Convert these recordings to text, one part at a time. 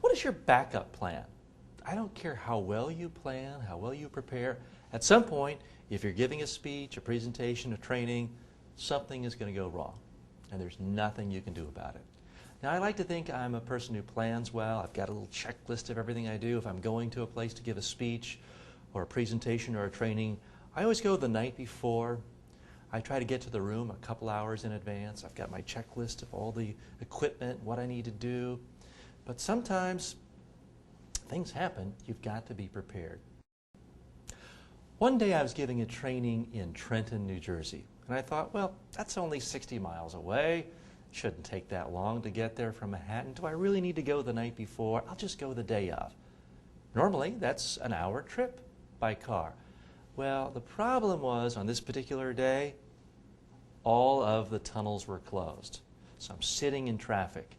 What is your backup plan? I don't care how well you plan, how well you prepare. At some point, if you're giving a speech, a presentation, a training, something is going to go wrong, and there's nothing you can do about it. Now, I like to think I'm a person who plans well. I've got a little checklist of everything I do. If I'm going to a place to give a speech or a presentation or a training, I always go the night before. I try to get to the room a couple hours in advance. I've got my checklist of all the equipment, what I need to do. But sometimes things happen. You've got to be prepared. One day I was giving a training in Trenton, New Jersey, and I thought, well, that's only 60 miles away. Shouldn't take that long to get there from Manhattan. Do I really need to go the night before? I'll just go the day of. Normally, that's an hour trip by car. Well, the problem was, on this particular day, all of the tunnels were closed. So I'm sitting in traffic.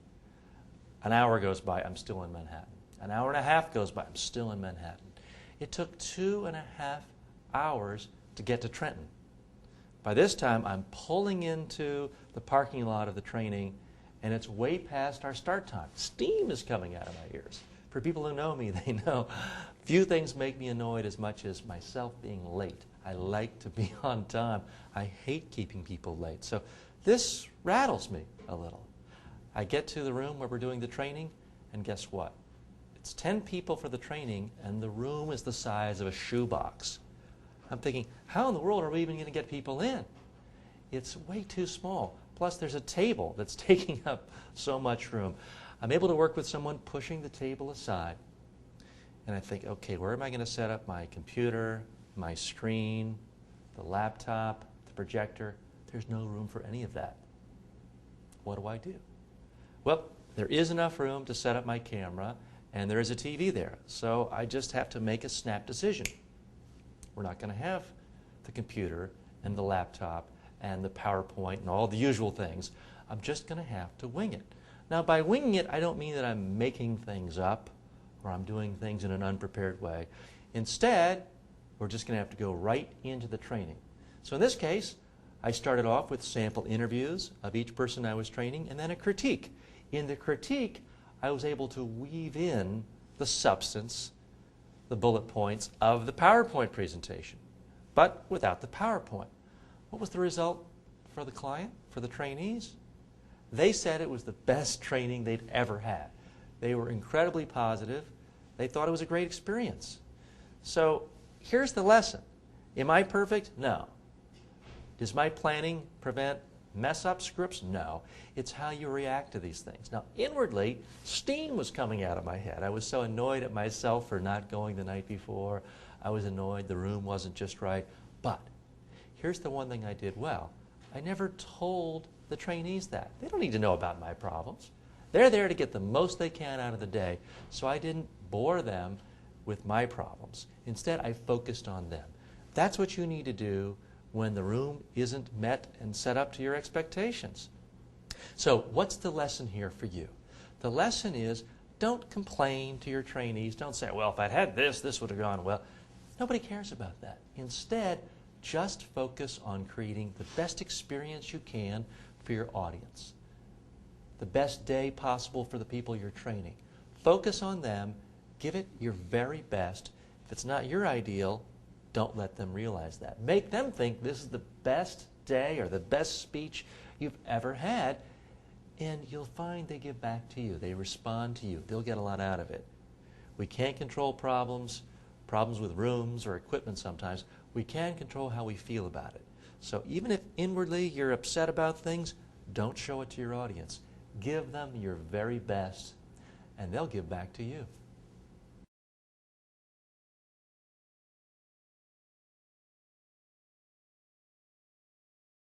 An hour goes by, I'm still in Manhattan. An hour and a half goes by, I'm still in Manhattan. It took 2.5 hours to get to Trenton. By this time, I'm pulling into the parking lot of the training, and it's way past our start time. Steam is coming out of my ears. For people who know me, they know few things make me annoyed as much as myself being late. I like to be on time. I hate keeping people late. So this rattles me a little. I get to the room where we're doing the training, and guess what? It's 10 people for the training, and the room is the size of a shoebox. I'm thinking, how in the world are we even going to get people in? It's way too small. Plus, there's a table that's taking up so much room. I'm able to work with someone pushing the table aside. And I think, okay, where am I going to set up my computer, my screen, the laptop, the projector? There's no room for any of that. What do I do? Well, there is enough room to set up my camera, and there is a TV there. So I just have to make a snap decision. We're not going to have the computer and the laptop and the PowerPoint and all the usual things. I'm just going to have to wing it. Now, by winging it, I don't mean that I'm making things up or I'm doing things in an unprepared way. Instead, we're just going to have to go right into the training. So in this case, I started off with sample interviews of each person I was training and then a critique. In the critique, I was able to weave in the substance, the bullet points of the PowerPoint presentation, but without the PowerPoint. What was the result for the client, for the trainees? They said it was the best training they'd ever had. They were incredibly positive. They thought it was a great experience. So here's the lesson. Am I perfect? No. Does my planning prevent mess-up scripts? No. It's how you react to these things. Now, inwardly, steam was coming out of my head. I was so annoyed at myself for not going the night before. I was annoyed the room wasn't just right. But here's the one thing I did well. I never told the trainees that. They don't need to know about my problems. They're there to get the most they can out of the day, so I didn't bore them with my problems. Instead, I focused on them. That's what you need to do when the room isn't met and set up to your expectations. So what's the lesson here for you? The lesson is, don't complain to your trainees. Don't say, well, if I'd had this, this would have gone well. Nobody cares about that. Instead, just focus on creating the best experience you can for your audience. The best day possible for the people you're training. Focus on them. Give it your very best. If it's not your ideal, don't let them realize that. Make them think this is the best day or the best speech you've ever had, and you'll find they give back to you. They respond to you. They'll get a lot out of it. We can't control problems with rooms or equipment sometimes. We can control how we feel about it. So even if inwardly you're upset about things, don't show it to your audience. Give them your very best, and they'll give back to you.